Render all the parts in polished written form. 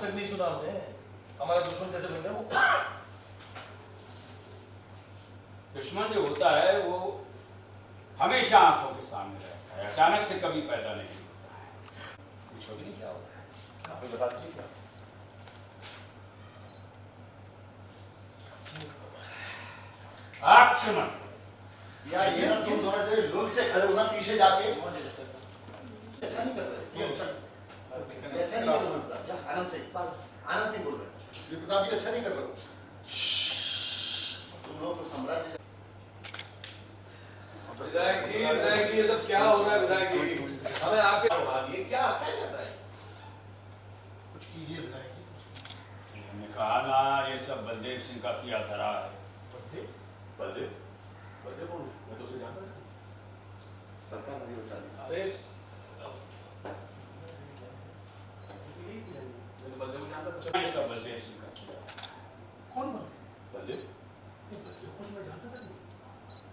तक नहीं सुना हमने। हमारा दुश्मन कैसे बन गया वो? दुश्मन जो होता है वो हमेशा आंखों के सामने रहता है, अचानक से कभी पैदा नहीं होता है। पूछोगे नहीं क्या होता है? आप बता दीजिए क्या? आक्रमण। या ये ना तुम दोनों तेरे लोग से खड़े हो ना पीछे जाके। अच्छा नहीं कर रहे। ये अच्छा नहीं कर रहे। आनंद सिंह बोल रहे हैं। ये प्रताप जी अच्छा नहीं कर रहे हो। तुम लोग तो साम्राज्य। विधायक जी ये सब क्या हो रहा है विधायक जी? हमें आपके ये क्या चल रहा है? कुछ कीजिए विधायक जी। हमने कहा ना ये सब बलदेव सिंह का किया धरा है। बलदेव कौन है? मैं तो उसे जानता नहीं। सरकार नहीं बचा दी। अरे मैं तो बलदेव को जानता था। ये सब बलदेव सिंह का किया। कौन बलदेव को मैं जानता था।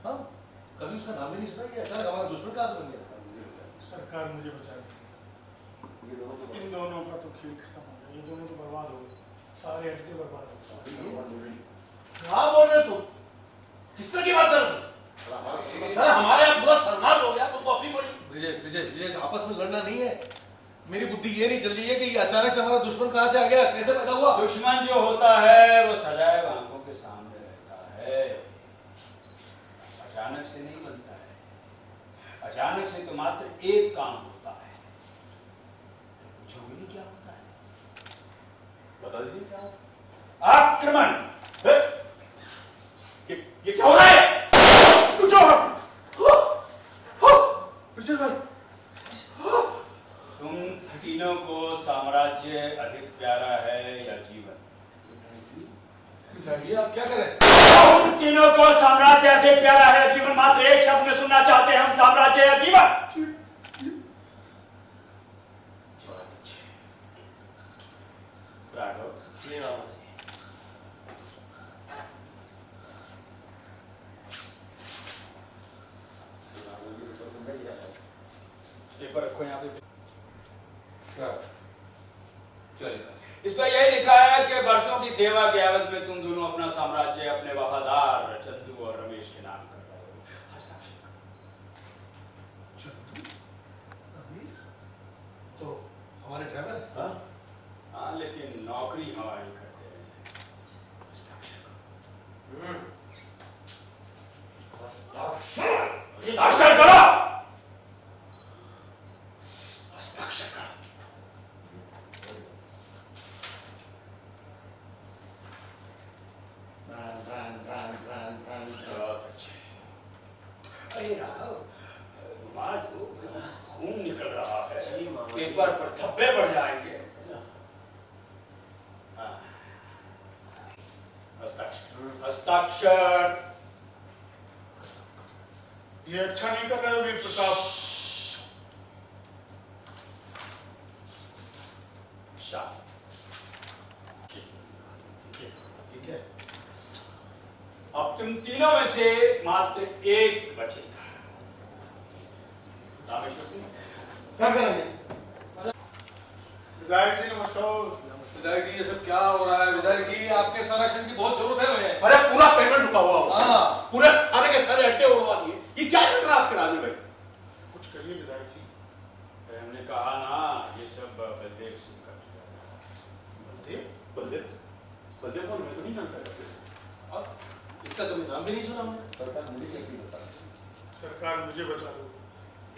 हम कभी उसका नाम ही नहीं सुना कि अचानक हमारा दुश्मन कहाँ से बन गया? सरकार मुझे बचा दी। ये दोनों तो इन दोनों का तो खेल खत्म हो गया। ये दोनों तो बर्बाद हो गए। सारे अटके बर्बाद हो गए। क्या बोल रहे तुम? किस तरह की बात कर रहे हो? हमारे यहाँ पूरा सर्वनाश हो गया। तुमको अपनी पड़ी। ब्रिजेश आपस में लड़ना नहीं है। मेरी बुद्धि ये नहीं चल रही है कि ये अचानक से हमारा दुश्मन कहाँ से आ गया, कैसे पैदा हुआ? दुश्मन जो होता है वो सदैव आंखों के सामने रहता है, अचानक से नहीं बनता है। अचानक से तो मात्र एक काम होता है। पूछोगे नहीं क्या होता है? बता दीजिए क्या होता है? आक्रमण। ये क्या हो रहा है? ब्रिजेश भाई तुम तीनों को साम्राज्य अधिक प्यारा है या जीवन? ये आप क्या कर रहे हैं? तुम तीनों को साम्राज्य अधिक प्यारा है या जीवन? मात्र एक शब्द में सुनना चाहते हैं हम, साम्राज्य या जीवन? राघव पेपर रखो यहाँ पे। इस पर यही लिखा है कि वर्षों की सेवा के एवज में तुम दोनों अपना साम्राज्य अपने वफादार चंदू और रमेश के नाम कर रहे हो। हस्ताक्षर तो हमारे ड्राइवर? हाँ? हाँ, लेकिन नौकरी हमारी करते हैं। हस्ताक्षर हस्ताक्षर करो। हस्ताक्षर करो। बहुत अच्छे। अरे राघव, रुमाल दो, खून निकल रहा है, पेपर पर धब्बे पड़ जाएंगे। हाँ। हस्ताक्षर हस्ताक्षर। ये अच्छा नहीं कर रहे हो वीर प्रताप। ठीक है। अब तुम तीनों में से मात्र एक बचेगा। रामेश्वर सिंह। क्या करेंगे? विधायक जी नमस्कार। विधायक जी ये सब क्या हो रहा है? विधायक जी आपके संरक्षण की बहुत जरूरत है हमें। अरे पूरा पेमेंट रुका हुआ होगा। हाँ। पूरे सारे के सारे अड्डे उड़वा दिए। ये क्या चल रहा है आपके राज्य में? कुछ करिए विधायक जी। हमने कहा ना ये सब बलदेव सिंह का किया था। बलदेव कौन? मैं तो नहीं जानता। और इसका कभी नाम भी नहीं सुना हमने। सरकार मुझे कैसे बता? सरकार मुझे बचा लो।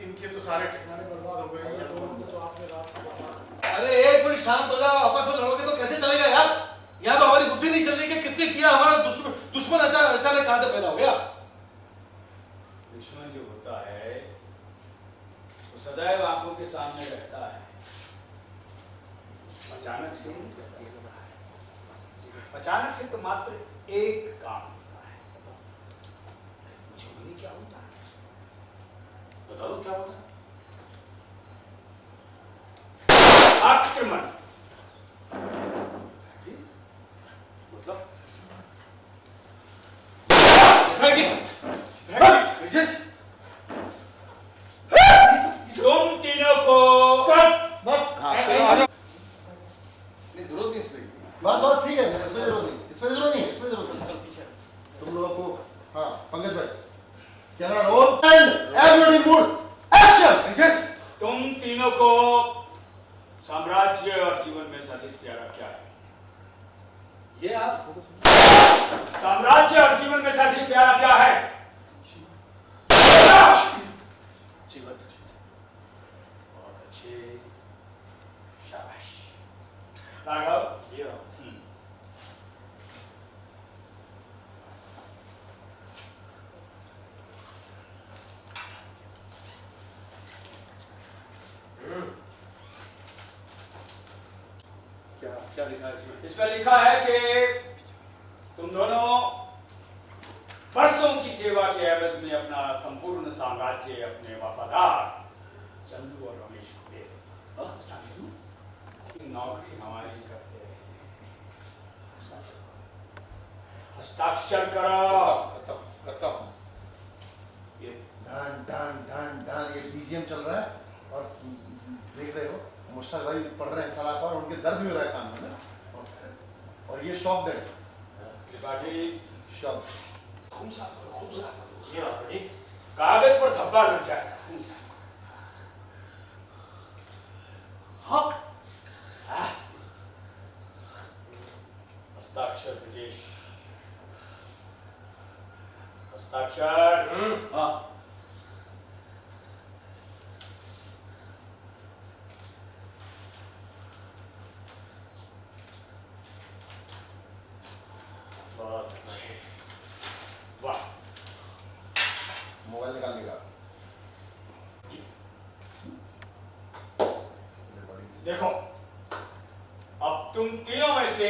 इनके तो सारे ठिकाने बर्बाद हो गए। ये दोनों को तो आपने रात को बता। अरे एक मिनट शांत हो जाओ। आपस में लड़ोगे तो कैसे चलेगा यार? यहाँ तो हमारी बुद्धि नहीं चल रही कि किसने किया। हमारा दुश्मन अचानक कहाँ से पैदा हो गया? दुश्मन जो होता है वो सदैव आंखों के सामने रहता है, अचानक से नहीं पैदा होता है। अचानक से तो मात्र एक काम होता है। पूछोगे नहीं क्या होता है? बता दो क्या होता है? आक्रमण। मतलब तुम तीनों को बस नहीं जरूरत तीनों को साम्राज्य और जीवन में से अधिक प्यारा क्या है? ये आप साम्राज्य और जीवन में से अधिक प्यारा क्या है? जीवन। बहुत अच्छे, शाबाश। राघव जी। क्या क्या लिखा है इसमें? इस पर लिखा है कि तुम दोनों बरसों की सेवा के एवज में अपना संपूर्ण साम्राज्य अपने वफादार चंदू और रमेश को दे दो। नौकरी हमारी करते रहे। हस्ताक्षर करो। करता हूँ। ये डान डान डान डान ये बीजीएम चल रहा है और देख रहे हो मुश्ताक भाई पढ़ रहे हैं सलाह पर, उनके दर्द भी हो रहा है कान में ना, और ये शॉक दे त्रिपाठी शॉक। खून साफ करो, खून साफ करो। कागज पर धब्बा लग जाएगा। खून से। हाँ हस्ताक्षर ब्रजेश। हस्ताक्षर। हाँ बहुत अच्छे। वाह। मोबाइल निकालने का। देखो, अब तुम तीनों में से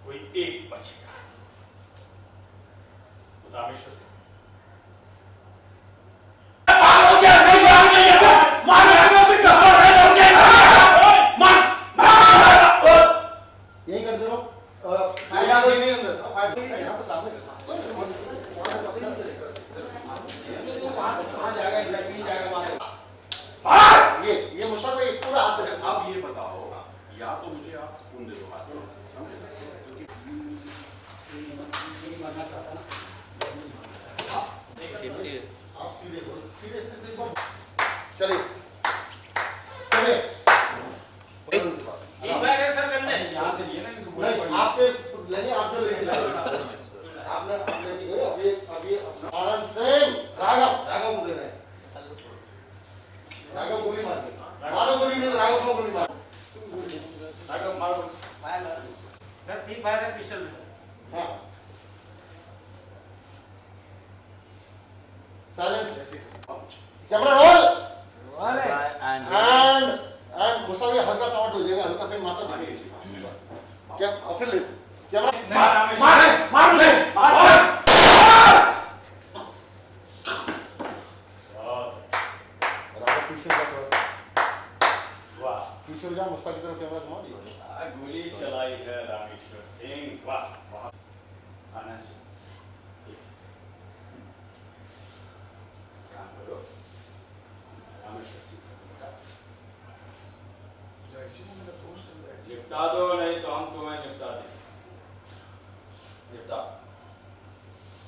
कोई एक बचेगा। रामेश्वर सिंह। यही कर दे रहा हूँ। नहीं अंदर। यहाँ पे सामने कहाँ जाएगा? नहीं जाएगा। ये मुश्ताक भाई पूरा हाथ दे। आप ये बताओ, या तो मुझे आप खून दे दो हाथ में, आप सीधे बोलो, सीधे सीधे बोलो। चलिए चलिए एक बैग है सर करने। यहाँ से लिए ना इनको बोलना नहीं पड़ेगा। आपसे लेंगे, आपने लेके जाएंगे। आपने अभी आनंद सिंह राघव को दे रहे हैं। राघव गोली मार के मारो, गोली नहीं राघव को गोली मार। राघव मारो। सर फ्री फायर है पिस्टल में। हाँ साइलेंस। कैमरा रोल एंड गुस्सा भी हल्का सा आउट हो जाएगा, हल्का सा माता दिखेगी क्या, और फिर ले कैमरा मार। राघव पीछे जा थोड़ा, वाह। पीछे हो जा, मुस्ताक की तरफ कैमरा घुमा दिया। गोली चलाई है रामेश्वर सिंह। वाह। बहुत आनंद सिंह। काम करो। रामेश्वर सिंह को निपटा दो, नहीं तो हम तुम्हें निपटा देंगे। निपटा।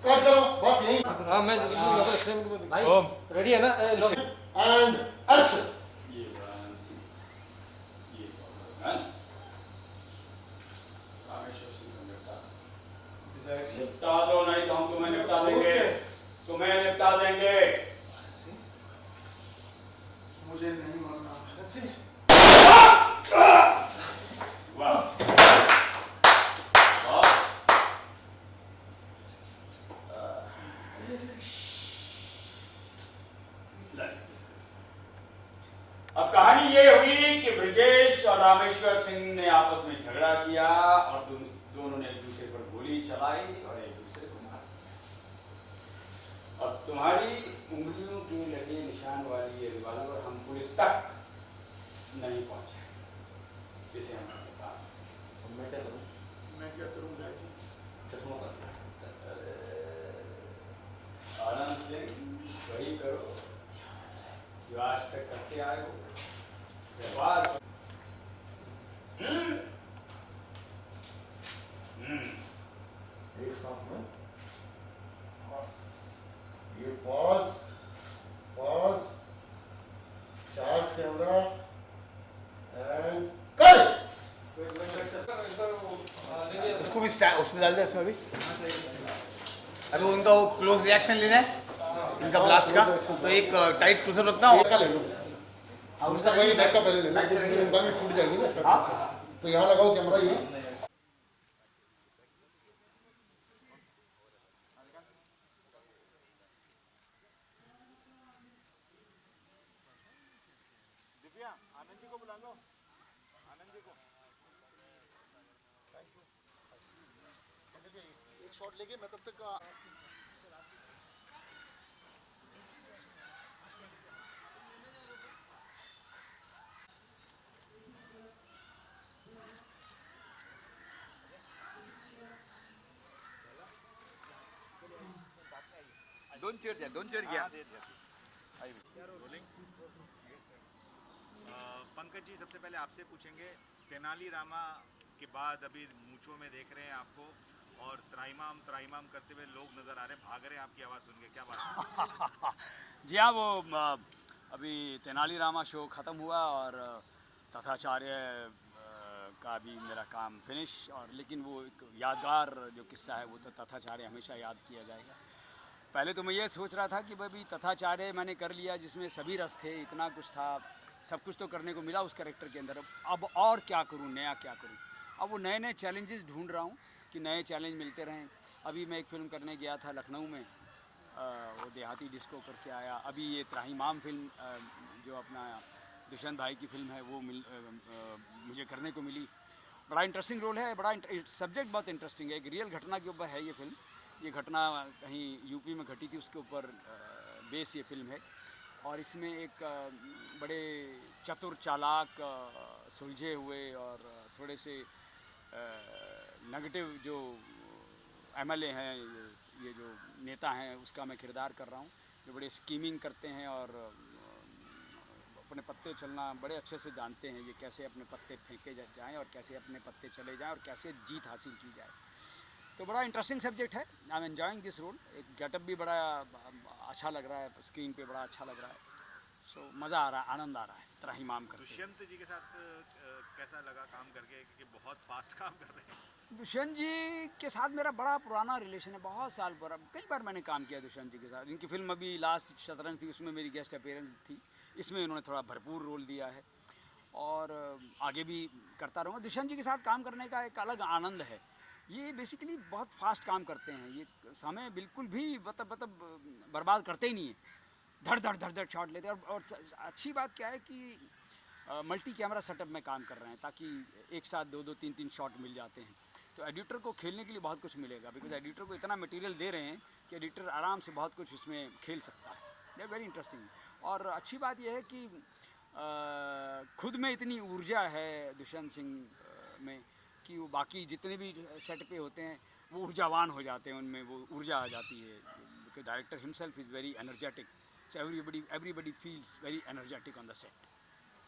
कट करो बस यही। हाँ मैं भाई रेडी है ना? And action. ये वाराणसी, ये भगवान। रामेश्वर सिंह को निपटा दो, नहीं तो हम तुम्हें निपटा देंगे। तुम्हें निपटा देंगे। मुझे नहीं मरना। वाह। अब कहानी ये हुई कि ब्रजेश और रामेश्वर सिंह ने आपस में झगड़ा किया और दोनों ने एक दूसरे पर गोली चलाई और एक दूसरे को मारा। और तुम्हारी उंगलियों के लगे निशान वाली ये रिवॉल्वर हम पुलिस तक नहीं पहुंचे, इसे हमारे पास। मैं क्या करूं? मैं क्या करूंगा जी? चश्मा उतार। आनंद सिंह वही करो जो आज तक करते आए हो। व्यवहार। एक सांस में ये pause pause camera and cut. उसको भी उसमें डाल दे इसमें भी। अभी उनका वो क्लोज रिएक्शन लेना है इनका ब्लास्ट का, तो एक टाइट क्लोजर रखता हूँ। का ले लो, उसका वही बैक का पहले ले लो, फिर उनका भी फूट जाएगी ना। तो यहाँ लगाओ कैमरा ये। दिव्या, आनंद जी को बुला लो, आनंद जी को। एक शॉट लेके मैं तब तक दोन चेयर गया। पंकज जी, सबसे पहले आपसे पूछेंगे, तेनाली रामा के बाद अभी मूंछों में देख रहे हैं आपको, और त्राइमाम त्राइमाम करते हुए लोग नजर आ रहे हैं, भाग रहे हैं आपकी आवाज़ सुन के, क्या बात है? जी हाँ, वो अभी तेनालीरामा शो ख़त्म हुआ और तथाचार्य का भी मेरा काम फिनिश, और लेकिन वो एक यादगार जो किस्सा है वो तो तथाचार्य हमेशा याद किया जाएगा। पहले तो मैं ये सोच रहा था कि भाई तथाचार्य मैंने कर लिया जिसमें सभी रस थे, इतना कुछ था, सब कुछ तो करने को मिला उस कैरेक्टर के अंदर, अब और क्या करूं, नया क्या करूं। अब वो नए नए चैलेंजेस ढूंढ रहा हूं कि नए चैलेंज मिलते रहें। अभी मैं एक फ़िल्म करने गया था लखनऊ में, वो देहाती डिस्को करके आया। अभी ये त्राहिमाम फिल्म जो अपना दुष्यंत भाई की फिल्म है वो मुझे करने को मिली। बड़ा इंटरेस्टिंग रोल है, बड़ा सब्जेक्ट बहुत इंटरेस्टिंग है। एक रियल घटना के ऊपर है ये फिल्म। ये घटना कहीं यूपी में घटी थी, उसके ऊपर बेस ये फिल्म है। और इसमें एक बड़े चतुर चालाक सुलझे हुए और थोड़े से नेगेटिव जो एमएलए हैं, ये जो नेता हैं, उसका मैं किरदार कर रहा हूँ, जो बड़े स्कीमिंग करते हैं और अपने पत्ते चलना बड़े अच्छे से जानते हैं, ये कैसे अपने पत्ते फेंके जाएँ और कैसे अपने पत्ते चले जाएँ और कैसे जीत हासिल की जाए। तो बड़ा इंटरेस्टिंग सब्जेक्ट है। I am enjoying this role. एक गेटअप भी बड़ा अच्छा लग रहा है, स्क्रीन पे बड़ा अच्छा लग रहा है। सो मज़ा आ रहा है, आनंद आ रहा है त्राहिमाम करके। दुष्यंत जी के साथ कैसा लगा काम करके, क्योंकि बहुत फास्ट काम कर रहे हैं? दुष्यंत जी के साथ मेरा बड़ा पुराना रिलेशन है, बहुत साल पर। कई बार मैंने काम किया दुष्यंत जी के साथ। इनकी फिल्म अभी लास्ट शतरंज थी, उसमें मेरी गेस्ट अपीयरेंस थी। इसमें उन्होंने थोड़ा भरपूर रोल दिया है और आगे भी करता रहूँगा। दुष्यंत जी के साथ काम करने का एक अलग आनंद है। ये बेसिकली बहुत फास्ट काम करते हैं, ये समय बिल्कुल भी मतलब बर्बाद करते ही नहीं है, धड़ धड़ शॉट लेते हैं। और अच्छी बात क्या है कि मल्टी कैमरा सेटअप में काम कर रहे हैं, ताकि एक साथ दो तीन शॉट मिल जाते हैं। तो एडिटर को खेलने के लिए बहुत कुछ मिलेगा, बिकॉज एडिटर को इतना मटेरियल दे रहे हैं कि एडिटर आराम से बहुत कुछ इसमें खेल सकता है। They very interesting. और अच्छी बात यह है कि खुद में इतनी ऊर्जा है दुष्यंत सिंह में कि वो बाकी जितने भी सेट पे होते हैं वो ऊर्जावान हो जाते हैं, उनमें वो ऊर्जा आ जाती है। Because director himself is very energetic, so everybody feels very energetic on the set.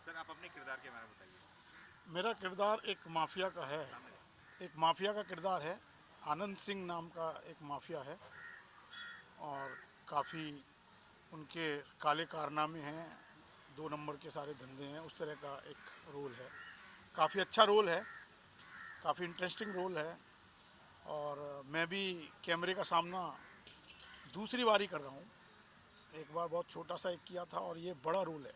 Sir, आप अपने किरदार के बारे में बताइए। मेरा किरदार एक माफिया का है, एक माफिया का किरदार है। आनंद सिंह नाम का एक माफिया है और काफ़ी उनके काले कारनामे हैं, 2 नंबर के सारे धंधे हैं, उस तरह का एक रोल है। काफ़ी अच्छा रोल है, काफ़ी इंटरेस्टिंग रोल है। और मैं भी कैमरे का सामना दूसरी बार ही कर रहा हूँ। एक बार बहुत छोटा सा एक किया था और ये बड़ा रोल है।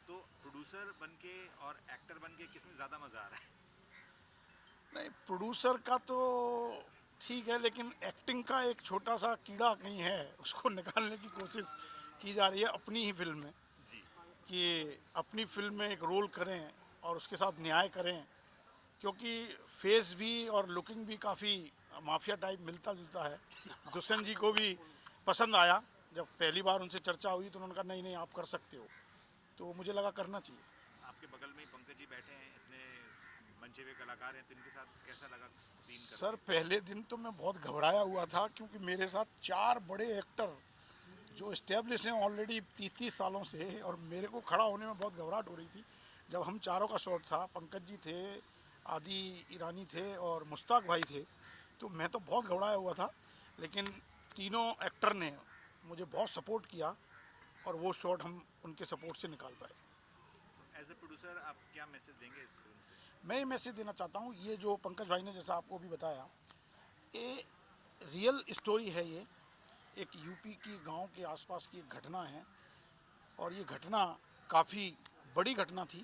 तो प्रोड्यूसर बनके और एक्टर बनके किसमें ज़्यादा मज़ा आ रहा है? नहीं, प्रोड्यूसर का तो ठीक है, लेकिन एक्टिंग का एक छोटा सा कीड़ा कहीं है, उसको निकालने की कोशिश की जा रही है अपनी ही फिल्म में, कि अपनी फिल्म में एक रोल करें और उसके साथ न्याय करें। क्योंकि फेस भी और लुकिंग भी काफ़ी माफिया टाइप मिलता जुलता है। दुष्यंत जी को भी पसंद आया, जब पहली बार उनसे चर्चा हुई तो उन्होंने कहा नहीं नहीं आप कर सकते हो, तो मुझे लगा करना चाहिए। आपके बगल में ही पंकज जी बैठे हैं, इतने मंचे हुए कलाकार हैं, तो इनके साथ कैसा लगा सीन करके? सर, पहले दिन तो मैं बहुत घबराया हुआ था, क्योंकि मेरे साथ 4 बड़े एक्टर जो इस्टेब्लिश हैं ऑलरेडी 30 सालों से, और मेरे को खड़ा होने में बहुत घबराहट हो रही थी। जब हम चारों का शॉट था, पंकज जी थे, आदि ईरानी थे और मुश्ताक भाई थे, तो मैं तो बहुत घबराया हुआ था। लेकिन तीनों एक्टर ने मुझे बहुत सपोर्ट किया और वो शॉट हम उनके सपोर्ट से निकाल पाए। एज ए प्रोड्यूसर आप क्या मैसेज देंगे इस फिल्म से? मैं ये मैसेज देना चाहता हूँ, ये जो पंकज भाई ने जैसा आपको भी बताया, ये रियल स्टोरी है। ये एक यूपी की गांव के आसपास की एक घटना है और ये घटना काफ़ी बड़ी घटना थी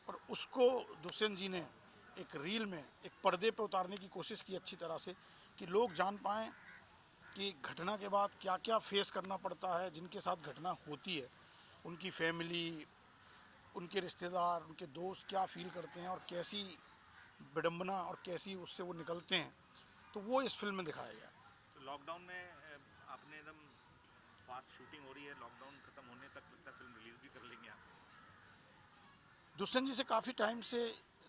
और उसको दुष्यंत जी ने एक रील में, एक पर्दे पे उतारने की कोशिश की अच्छी तरह से, कि लोग जान पाएँ कि घटना के बाद क्या क्या फेस करना पड़ता है। जिनके साथ घटना होती है उनकी फैमिली, उनके रिश्तेदार, उनके दोस्त क्या फील करते हैं और कैसी विडंबना और कैसी उससे वो निकलते हैं, तो वो इस फिल्म में दिखाया गया है। तो लॉकडाउन में आपने एकदम फास्ट शूटिंग हो रही है, लॉकडाउन खत्म होने तक लगता है फिल्म रिलीज भी कर लेंगे आप? दुष्यंत जी से काफ़ी टाइम से,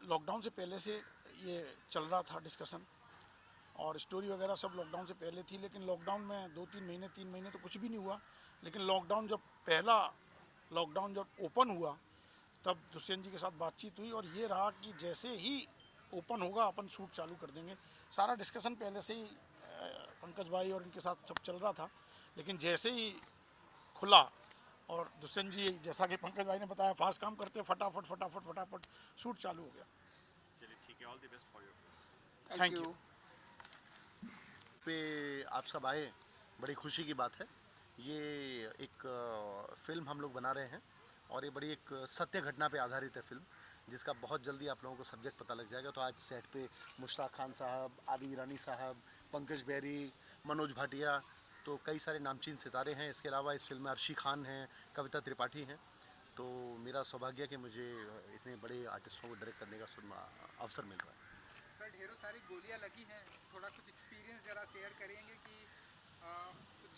लॉकडाउन से पहले से ये चल रहा था डिस्कशन, और स्टोरी वगैरह सब लॉकडाउन से पहले थी, लेकिन लॉकडाउन में 2-3 महीने 3 महीने तो कुछ भी नहीं हुआ। लेकिन लॉकडाउन जब ओपन हुआ तब दुष्यंत जी के साथ बातचीत हुई और ये रहा कि जैसे ही ओपन होगा अपन शूट चालू कर देंगे। सारा डिस्कशन पहले से ही पंकज भाई और इनके साथ सब चल रहा था, लेकिन जैसे ही खुला और दुष्यंत जी, जैसा कि पंकज भाई ने बताया, फास्ट काम करते फटाफट शूट चालू हो गया। चलिए ठीक है, all the best for your thank you. पे आप सब आए, बड़ी खुशी की बात है। ये एक फिल्म हम लोग बना रहे हैं और ये बड़ी एक सत्य घटना पे आधारित है फिल्म, जिसका बहुत जल्दी आप लोगों को सब्जेक्ट पता लग जाएगा। तो आज सेट पे मुश्ताक खान साहब, आदि ईरानी साहब, पंकज बेरी, मनोज भाटिया, तो कई सारे नामचीन सितारे हैं। इसके अलावा इस फिल्म में अर्शी खान हैं, कविता त्रिपाठी हैं। तो मेरा सौभाग्य है कि मुझे इतने बड़े आर्टिस्टों को डायरेक्ट करने का अवसर मिल रहा है। सर ढेरों सारी गोलियां लगी हैं, थोड़ा कुछ एक्सपीरियंस जरा शेयर करेंगे कि कुछ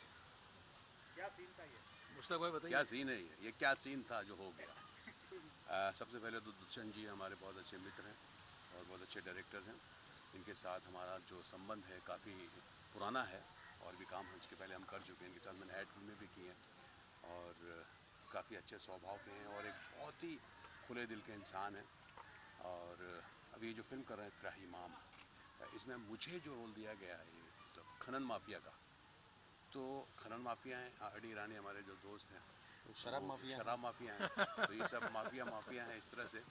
क्या सीन था ये? मुश्ताक भाई बताइए। क्या सीन है ये क्या सीन था जो हो गया। सबसे पहले तो दुष्यंत जी हमारे बहुत अच्छे मित्र हैं और बहुत अच्छे डायरेक्टर हैं। इनके साथ हमारा जो संबंध है काफ़ी पुराना है और भी काम इसके पहले हम कर चुके हैं। इनके साथ मैंने ऐड फिल्में भी की हैं और काफ़ी अच्छे स्वभाव के हैं और एक बहुत ही खुले दिल के इंसान हैं। और अभी ये जो फिल्म कर रहे हैं त्राहिमाम, इसमें मुझे जो रोल दिया गया है ये खनन माफिया का, तो खनन माफिया हैं, आदि ईरानी हमारे जो दोस्त हैं, तो शराब माफिया हैं, तो ये सब माफिया हैं इस तरह से।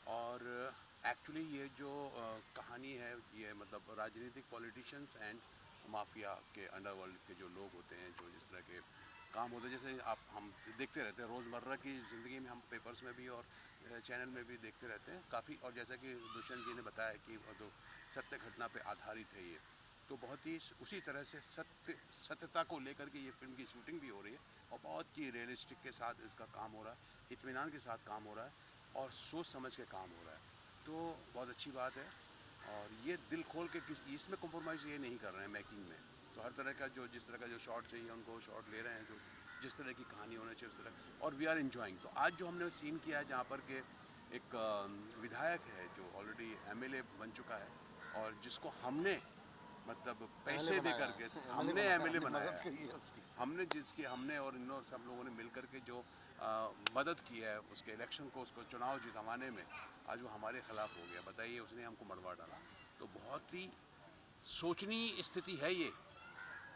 और एक्चुअली ये जो कहानी है ये मतलब राजनीतिक पॉलिटिशियंस एंड माफिया के अंडरवर्ल्ड के जो लोग होते हैं, जो जिस तरह के काम होते हैं, जैसे हम देखते रहते हैं रोज़मर्रा की ज़िंदगी में, हम पेपर्स में भी और चैनल में भी देखते रहते हैं काफ़ी। और जैसा कि दुष्यंत जी ने बताया कि वो तो सत्य घटना पे आधारित है ये, तो बहुत ही उसी तरह से सत्यता को लेकर के ये फिल्म की शूटिंग भी हो रही है और बहुत ही रियलिस्टिक के साथ इसका काम हो रहा है, इत्मीनान के साथ काम हो रहा है और सोच समझ के काम हो रहा है, तो बहुत अच्छी बात है। और ये दिल खोल के इसमें कॉम्प्रोमाइज़ ये नहीं कर रहे हैं मेकिंग में, तो हर तरह का जो जिस तरह का जो शॉट चाहिए उनको शॉट ले रहे हैं, जो जिस तरह की कहानी होनी चाहिए उस तरह, और वी आर एंजॉइंग। तो आज जो हमने सीन किया है जहाँ पर के एक विधायक है जो ऑलरेडी एमएलए बन चुका है और जिसको हमने मतलब पैसे दे करके हमने एमएलए बनाया है, हमने और इन सब लोगों ने मिल करके जो मदद की है उसके इलेक्शन को, उसको चुनाव जितवाने में, आज वो हमारे खिलाफ हो गया। बताइए, उसने हमको मरवा डाला। तो बहुत ही सोचनीय स्थिति है ये।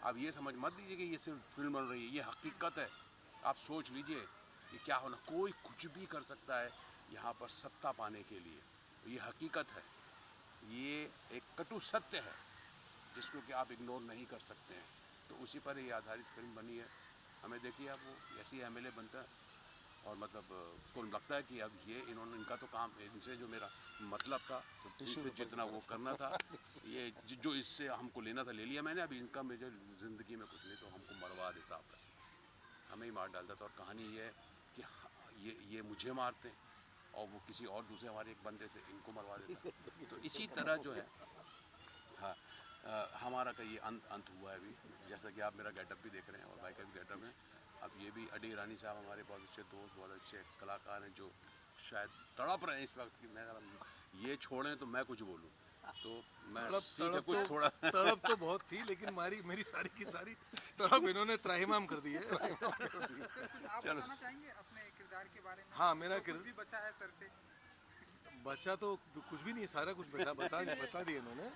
आप ये समझ मत लीजिए कि ये सिर्फ फिल्म बन रही है, ये हकीकत है। आप सोच लीजिए कि क्या होना, कोई कुछ भी कर सकता है यहाँ पर सत्ता पाने के लिए, ये हकीकत है, ये एक कटु सत्य है जिसको कि आप इग्नोर नहीं कर सकते हैं। तो उसी पर ये आधारित फिल्म बनी है। हमें देखिए आप, वो ऐसे ही एमएलए बनता है और मतलब उसको लगता है कि अब ये इनका तो काम, इनसे जो मेरा मतलब था, तो इससे जितना वो करना था, ये जो इससे हमको लेना था ले लिया मैंने, अब इनका मुझे ज़िंदगी में कुछ नहीं, तो हमको मरवा देता आपस में, हमें ही मार डालता था। और कहानी ये है कि ये मुझे मारते हैं और वो किसी और दूसरे हमारे एक बंदे से इनको मरवा देता। तो इसी तरह जो है, हाँ, हमारा का ये अंत हुआ है अभी, जैसा कि आप मेरा गेटअप भी देख रहे हैं और भाई का भी गेटअप है। अब ये भी आदि ईरानी साहब हमारे बहुत अच्छे दोस्त, बहुत अच्छे कलाकार हैं, जो शायद तड़प रहे हैं इस वक्त कि मैं ये छोड़ें तो मैं कुछ बोलूं, तो मैं तड़प तो बहुत थी, लेकिन मेरी सारी की सारी तड़प इन्होंने त्राहिमाम कर दी है। आप बताना चाहेंगे अपने किरदार के बारे में? हाँ, मेरा किरदार भी बचा है सर से। बच्चा तो कुछ भी नहीं, सारा कुछ बता दिया इन्होंने,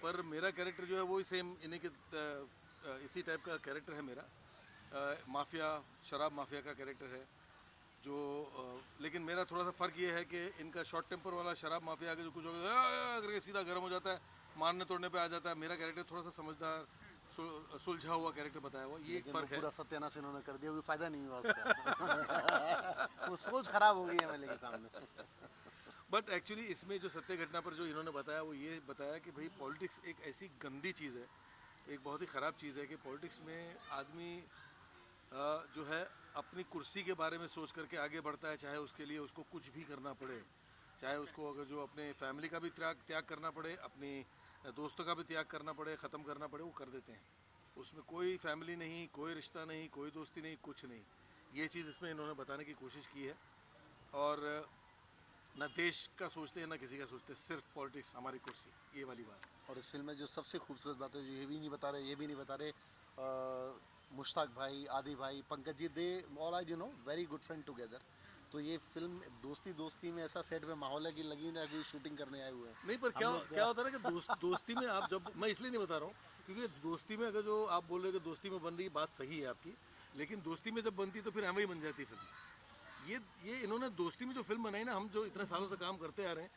पर मेरा कैरेक्टर जो है वो सेम इन्हीं के इसी टाइप का कैरेक्टर है मेरा। माफिया, शराब माफिया का कैरेक्टर है, जो लेकिन मेरा थोड़ा सा फ़र्क ये है कि इनका शॉर्ट टेम्पर वाला शराब माफिया के जो कुछ करके सीधा गर्म हो जाता है, मारने तोड़ने पे आ जाता है। मेरा कैरेक्टर थोड़ा सा समझदार, सुलझा हुआ कैरेक्टर बताया हुआ, ये एक फ़र्क है। पूरा सत्यानाश इन्होंने कर दिया, कोई फायदा नहीं हुआ उसका। वो सोच खराब हो गई है मेले के सामने। बट एक्चुअली इसमें जो सत्य घटना पर जो इन्होंने बताया वो ये बताया कि भाई पॉलिटिक्स एक ऐसी गंदी चीज़ है, एक बहुत ही ख़राब चीज़ है कि पॉलिटिक्स में आदमी जो है अपनी कुर्सी के बारे में सोच करके आगे बढ़ता है, चाहे उसके लिए उसको कुछ भी करना पड़े, चाहे उसको अगर जो अपने फैमिली का भी त्याग करना पड़े, अपनी दोस्तों का भी त्याग करना पड़े, ख़त्म करना पड़े, वो कर देते हैं। उसमें कोई फैमिली नहीं, कोई रिश्ता नहीं, कोई दोस्ती नहीं, कुछ नहीं। ये चीज़ इसमें इन्होंने बताने की कोशिश की है। और ना देश का सोचते हैं ना किसी का सोचते, सिर्फ पॉलिटिक्स, हमारी कुर्सी, ये वाली बात। और इस फिल्म में जो सबसे खूबसूरत बात है, जो ये भी नहीं बता रहे, मुश्ताक भाई, आदि भाई, Pankaj ji, they all are very good friend together. तो ये फिल्म दोस्ती में ऐसा सेट में माहौल है कि लगी ना कि शूटिंग करने आए हुए हैं। नहीं, पर क्या होता है ना कि दोस्ती में आप जब, मैं इसलिए नहीं बता रहा हूँ क्योंकि दोस्ती में अगर जो आप बोल रहे हो कि दोस्ती में बन रही बात सही है आपकी, लेकिन दोस्ती में जब बनती तो फिर हमें ही बन जाती फिल्म। ये इन्होंने दोस्ती में जो फिल्म बनाई ना, हम जो इतने सालों से काम करते आ रहे हैं,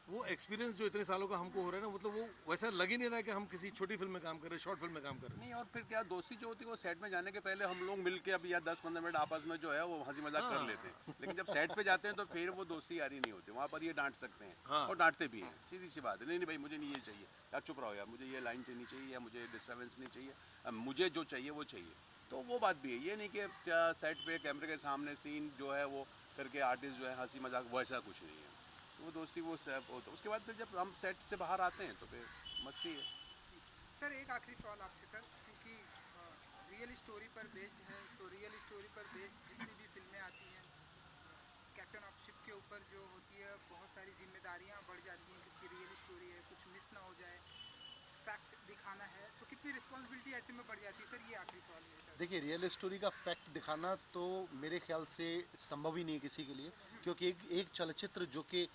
वो एक्सपीरियंस जो इतने सालों का हमको हो रहा है ना, मतलब वो वैसा लग ही नहीं रहा है कि हम किसी छोटी फिल्म में काम कर रहे हैं, शॉर्ट फिल्म में काम कर रहे हैं। नहीं, और फिर क्या दोस्ती जो होती है वो सेट में जाने के पहले हम लोग मिल के अभी या 10-15 मिनट आपस में जो है वो हंसी मजाक कर लेते हैं, लेकिन जब सेट पे जाते हैं तो फिर वो दोस्ती यारी नहीं होती। वहाँ पर ये डांट सकते हैं और डांटते भी हैं, सीधी सी बात है। नहीं भाई, मुझे नहीं ये चाहिए यार, चुप रहो यार, मुझे ये लाइन नहीं चाहिए या मुझे डिस्टर्बेंस नहीं चाहिए, मुझे जो चाहिए वो चाहिए। तो वो बात भी है, ये नहीं कि सेट पे कैमरे के सामने सीन जो है वो करके आर्टिस्ट जो है हंसी मजाक, वैसा कुछ नहीं है। वो दोस्ती वो सब होता है। उसके बाद फिर जब हम सेट से बाहर आते हैं तो फिर मस्ती है। सर एक आखिरी सवाल आपसे सर, क्योंकि रियल स्टोरी पर बेस्ड है, तो रियल स्टोरी पर बेस्ड जितनी भी फिल्में आती हैं, कैप्टन ऑफ शिप के ऊपर जो होती है बहुत सारी जिम्मेदारियां बढ़ जाती हैं, क्योंकि रियल स्टोरी है, कुछ मिस ना हो जाए, फैक्ट दिखाना है, तो कितनी रिस्पॉन्सिबिलिटी ऐसे में बढ़ जाती है सर? ये आखिरी सवाल है सर। देखिए, रियल स्टोरी का फैक्ट दिखाना तो मेरे ख्याल से संभव ही नहीं है किसी के लिए, क्योंकि एक चलचित्र जो कि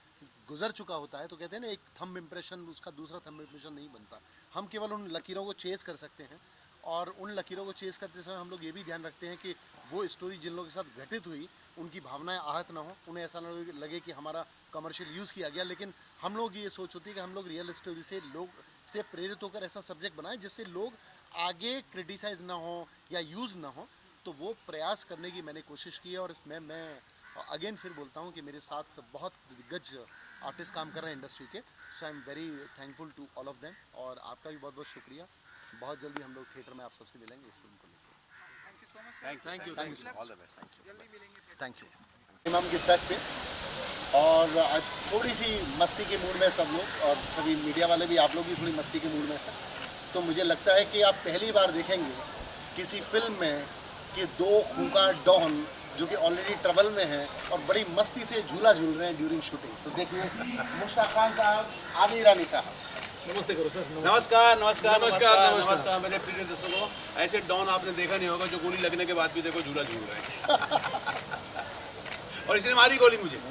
गुजर चुका होता है, तो कहते हैं ना, एक थंब इम्प्रेशन उसका दूसरा थंब इम्प्रेशन नहीं बनता। हम केवल उन लकीरों को चेस कर सकते हैं, और उन लकीरों को चेस करते समय हम लोग ये भी ध्यान रखते हैं कि वो स्टोरी जिन लोगों के साथ घटित हुई उनकी भावनाएं आहत ना हो, उन्हें ऐसा ना लगे कि हमारा कमर्शियल यूज़ किया गया। लेकिन हम लोग ये सोच होती है कि हम लोग रियल स्टोरी से लोग से प्रेरित होकर ऐसा सब्जेक्ट बनाएं जिससे लोग आगे क्रिटिसाइज ना हो या यूज़ ना हो। तो वो प्रयास करने की मैंने कोशिश की है, और इसमें मैं अगेन फिर बोलता हूँ कि मेरे साथ बहुत दिग्गज आर्टिस्ट काम कर रहे हैं इंडस्ट्री के। So I am very thankful to all of them, और आपका भी बहुत बहुत शुक्रिया। बहुत जल्दी हम लोग थिएटर में आप सबसे मिलेंगे इस फिल्म को लेकर। Thank you so much. Thank you, all the best, thank you, जल्दी मिलेंगे। Thank you. इमाम के सेट पे, और आज थोड़ी सी मस्ती के मूड में सब लोग, और सभी मीडिया वाले भी, आप लोग भी थोड़ी मस्ती के मूड में हैं। तो मुझे लगता है कि आप पहली बार देखेंगे किसी फिल्म में कि दो खूंखार डॉन जो कि ऑलरेडी ट्रबल में हैं और बड़ी मस्ती से झूला झूल रहे हैं ड्यूरिंग शूटिंग। तो देखिए, मुश्ताक खान साहब, आदि ईरानी साहब, नमस्ते करो सर। नमस्कार नमस्कार नमस्कार नमस्कार मेरे प्रिय दर्शकों। ऐसे डॉन आपने देखा नहीं होगा जो गोली लगने के बाद भी देखो झूला झूल रहे हैं। और इसने मारी गोली मुझे,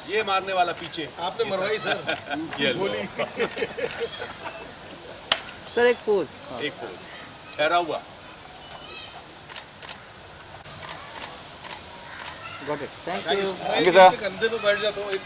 ये मारने वाला पीछे आपने मरवाई सर ये गोली। सर एक पोज, एक पोज ठहरा हुआ। Got it, thank Thank you. you. कंधे पे बैठ जाता हूँ, एक